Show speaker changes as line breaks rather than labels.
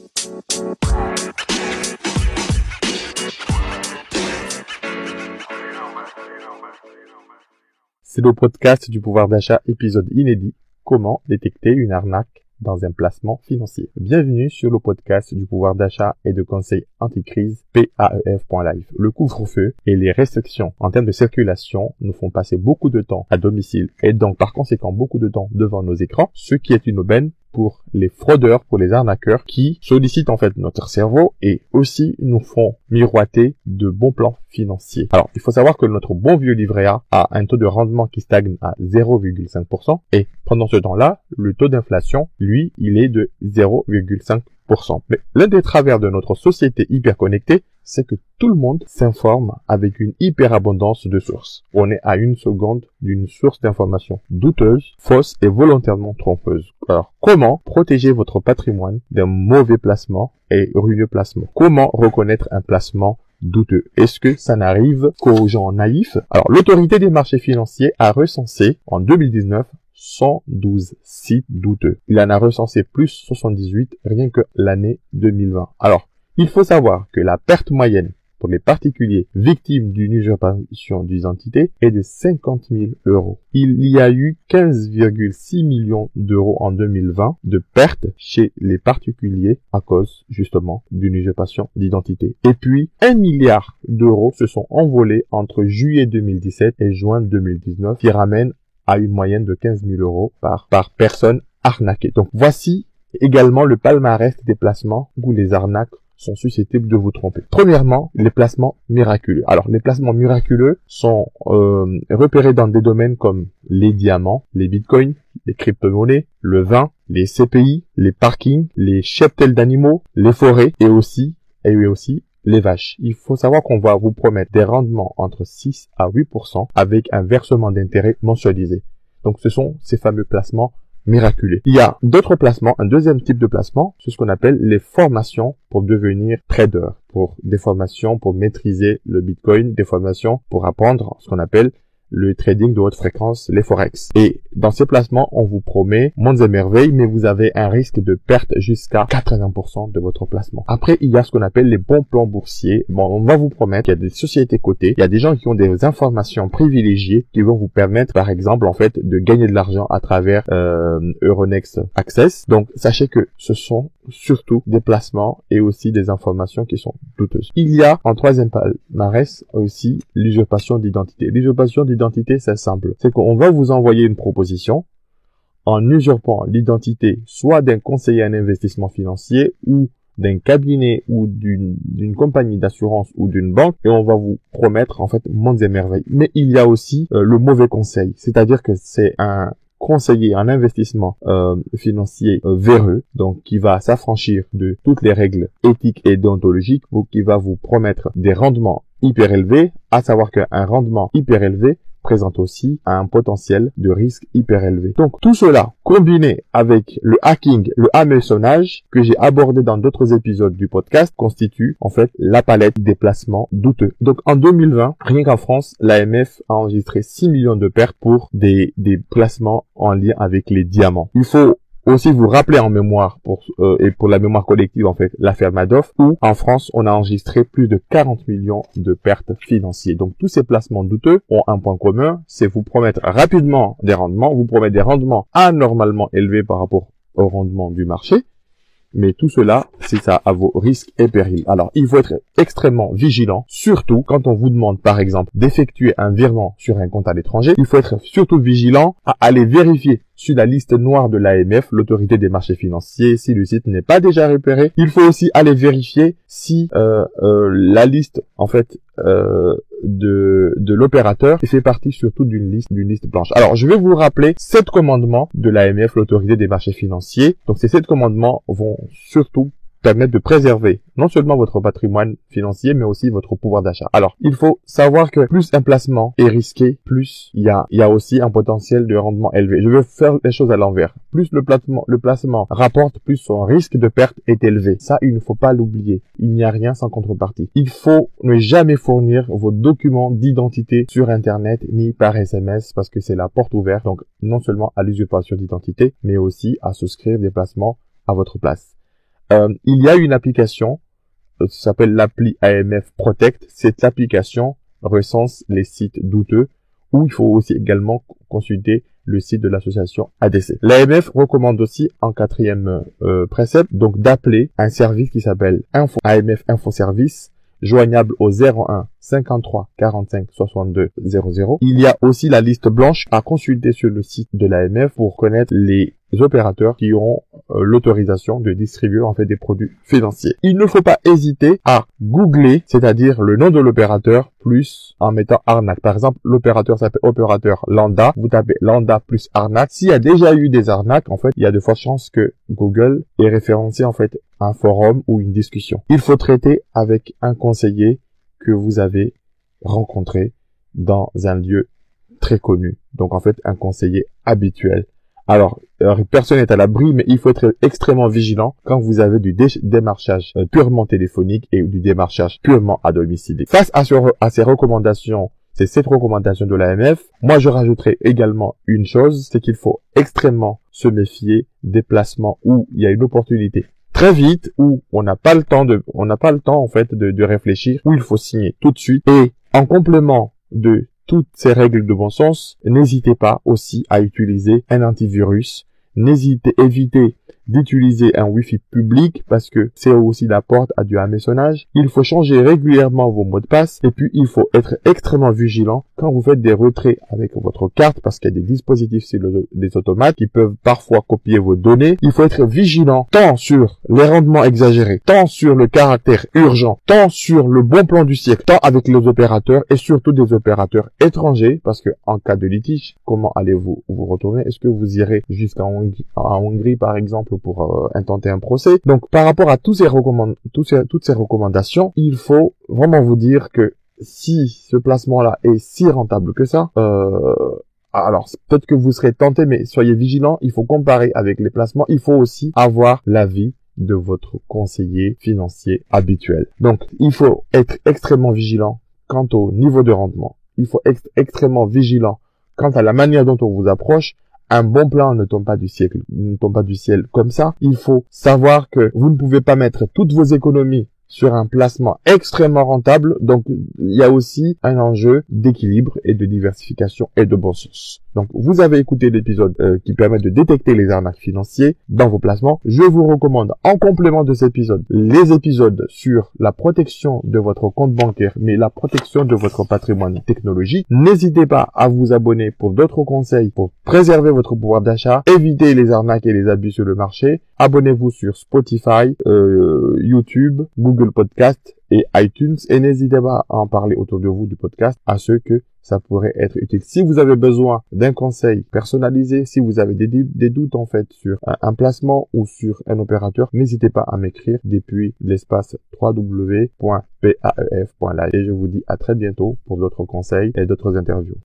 C'est le podcast du pouvoir d'achat, épisode inédit, comment détecter une arnaque dans un placement financier. Bienvenue sur le podcast du pouvoir d'achat et de conseil anti-crise PAEF.live. Le couvre-feu et les restrictions en termes de circulation nous font passer beaucoup de temps à domicile et donc par conséquent beaucoup de temps devant nos écrans, ce qui est une aubaine pour les fraudeurs, pour les arnaqueurs qui sollicitent en fait notre cerveau et aussi nous font miroiter de bons plans financiers. Alors, il faut savoir que notre bon vieux livret A a un taux de rendement qui stagne à 0,5% et pendant ce temps-là, le taux d'inflation, lui, il est de 0,5%. Mais l'un des travers de notre société hyper connectée, c'est que tout le monde s'informe avec une hyperabondance de sources. On est à une seconde d'une source d'information douteuse, fausse et volontairement trompeuse. Alors, comment protéger votre patrimoine d'un mauvais placement et ruineux placement? Comment reconnaître un placement douteux? Est-ce que ça n'arrive qu'aux gens naïfs? Alors, l'autorité des marchés financiers a recensé en 2019 112 sites douteux. Il en a recensé plus 78 rien que l'année 2020. Alors, il faut savoir que la perte moyenne pour les particuliers victimes d'une usurpation d'identité est de 50 000 euros. Il y a eu 15,6 millions d'euros en 2020 de pertes chez les particuliers à cause justement d'une usurpation d'identité. Et puis 1 milliard d'euros se sont envolés entre juillet 2017 et juin 2019 qui ramène à une moyenne de 15 000 euros par personne arnaquée. Donc voici également le palmarès des placements où les arnaques sont susceptibles de vous tromper. Premièrement, les placements miraculeux. Alors, les placements miraculeux sont repérés dans des domaines comme les diamants, les bitcoins, les crypto-monnaies, le vin, les CPI, les parkings, les cheptels d'animaux, les forêts et aussi les vaches. Il faut savoir qu'on va vous promettre des rendements entre 6 à 8% avec un versement d'intérêt mensualisé. Donc, ce sont ces fameux placements miraculeux. Il y a d'autres placements, un deuxième type de placement, c'est ce qu'on appelle les formations pour devenir trader, pour des formations pour maîtriser le bitcoin, des formations pour apprendre ce qu'on appelle le trading de haute fréquence, les forex. Et dans ces placements, on vous promet mondes et merveilles, mais vous avez un risque de perte jusqu'à 80% de votre placement. Après, il y a ce qu'on appelle les bons plans boursiers. Bon, on va vous promettre qu'il y a des sociétés cotées, il y a des gens qui ont des informations privilégiées qui vont vous permettre, par exemple, en fait, de gagner de l'argent à travers Euronext Access. Donc, sachez que ce sont surtout des placements et aussi des informations qui sont douteuses. Il y a en troisième palmarès aussi l'usurpation d'identité. L'usurpation d'identité, c'est simple. C'est qu'on va vous envoyer une proposition en usurpant l'identité soit d'un conseiller en investissement financier ou d'un cabinet ou d'une compagnie d'assurance ou d'une banque et on va vous promettre en fait mondes et merveilles. Mais il y a aussi le mauvais conseil, c'est-à-dire que c'est un conseiller en investissement financier véreux, donc qui va s'affranchir de toutes les règles éthiques et déontologiques, ou qui va vous promettre des rendements hyper élevés, à savoir qu'un rendement hyper élevé présente aussi un potentiel de risque hyper élevé. Donc tout cela, combiné avec le hacking, le hameçonnage que j'ai abordé dans d'autres épisodes du podcast, constitue en fait la palette des placements douteux. Donc en 2020, rien qu'en France, l'AMF a enregistré 6 millions de pertes pour des placements en lien avec les diamants. Il faut aussi vous rappeler en mémoire et pour la mémoire collective en fait l'affaire Madoff où en France on a enregistré plus de 40 millions de pertes financières. Donc tous ces placements douteux ont un point commun, c'est vous promettre rapidement des rendements, vous promettre des rendements anormalement élevés par rapport au rendement du marché. Mais tout cela, c'est ça à vos risques et périls. Alors, il faut être extrêmement vigilant, surtout quand on vous demande, par exemple, d'effectuer un virement sur un compte à l'étranger. Il faut être surtout vigilant à aller vérifier sur la liste noire de l'AMF, l'autorité des marchés financiers, si le site n'est pas déjà repéré. Il faut aussi aller vérifier si la liste, en fait, de l'opérateur fait partie surtout d'une liste blanche. Alors, je vais vous rappeler 7 commandements de l'AMF, l'autorité des marchés financiers. Donc, ces 7 commandements vont surtout permettre de préserver non seulement votre patrimoine financier, mais aussi votre pouvoir d'achat. Alors, il faut savoir que plus un placement est risqué, plus il y a aussi un potentiel de rendement élevé. Je vais faire les choses à l'envers. Plus le placement rapporte, plus son risque de perte est élevé. Ça, il ne faut pas l'oublier. Il n'y a rien sans contrepartie. Il faut ne jamais fournir vos documents d'identité sur Internet ni par SMS parce que c'est la porte ouverte, donc non seulement à l'usurpation d'identité, mais aussi à souscrire des placements à votre place. il y a une application, ça s'appelle l'appli AMF Protect. Cette application recense les sites douteux, où il faut aussi également consulter le site de l'association ADC. L'AMF recommande aussi en quatrième précepte donc d'appeler un service qui s'appelle AMF Info Service, joignable au 01 53 45 62 00. Il y a aussi la liste blanche à consulter sur le site de l'AMF pour connaître les opérateurs qui auront l'autorisation de distribuer en fait des produits financiers. Il ne faut pas hésiter à googler, c'est-à-dire le nom de l'opérateur plus en mettant arnaque. Par exemple, l'opérateur s'appelle opérateur Lambda. Vous tapez Lambda plus arnaque. S'il y a déjà eu des arnaques, en fait, il y a de fortes chances que Google ait référencé en fait un forum ou une discussion. Il faut traiter avec un conseiller que vous avez rencontré dans un lieu très connu. Donc en fait, un conseiller habituel. Alors, personne n'est à l'abri, mais il faut être extrêmement vigilant quand vous avez du démarchage purement téléphonique et du démarchage purement à domicile. Face à ces recommandations, c'est cette recommandation de l'AMF, moi je rajouterai également une chose, c'est qu'il faut extrêmement se méfier des placements où il y a une opportunité très vite, où on n'a pas le temps en fait de réfléchir, où il faut signer tout de suite. Et en complément de toutes ces règles de bon sens, n'hésitez pas aussi à utiliser un antivirus. Évitez d'utiliser un Wi-Fi public parce que c'est aussi la porte à du hameçonnage. Il faut changer régulièrement vos mots de passe et puis il faut être extrêmement vigilant quand vous faites des retraits avec votre carte parce qu'il y a des dispositifs sur des automates qui peuvent parfois copier vos données. Il faut être vigilant tant sur les rendements exagérés, tant sur le caractère urgent, tant sur le bon plan du siècle, tant avec les opérateurs et surtout des opérateurs étrangers parce que en cas de litige, comment allez-vous vous retourner? Est-ce que vous irez jusqu'à Hongrie par exemple pour intenter un procès? Donc par rapport à toutes ces recommandations, il faut vraiment vous dire que si ce placement-là est si rentable que ça, alors peut-être que vous serez tenté, mais soyez vigilants, il faut comparer avec les placements, il faut aussi avoir l'avis de votre conseiller financier habituel. Donc il faut être extrêmement vigilant quant au niveau de rendement, il faut être extrêmement vigilant quant à la manière dont on vous approche. Un bon plan ne tombe pas du ciel comme ça. Il faut savoir que vous ne pouvez pas mettre toutes vos économies sur un placement extrêmement rentable. Donc, il y a aussi un enjeu d'équilibre et de diversification et de bon sens. Donc, vous avez écouté l'épisode qui permet de détecter les arnaques financières dans vos placements. Je vous recommande, en complément de cet épisode, les épisodes sur la protection de votre compte bancaire, mais la protection de votre patrimoine technologique. N'hésitez pas à vous abonner pour d'autres conseils pour préserver votre pouvoir d'achat, éviter les arnaques et les abus sur le marché. Abonnez-vous sur Spotify, YouTube, Google Podcast et iTunes et n'hésitez pas à en parler autour de vous du podcast à ceux que ça pourrait être utile. Si vous avez besoin d'un conseil personnalisé, si vous avez des doutes en fait sur un placement ou sur un opérateur, n'hésitez pas à m'écrire depuis l'espace www.paef.live et je vous dis à très bientôt pour d'autres conseils et d'autres interviews.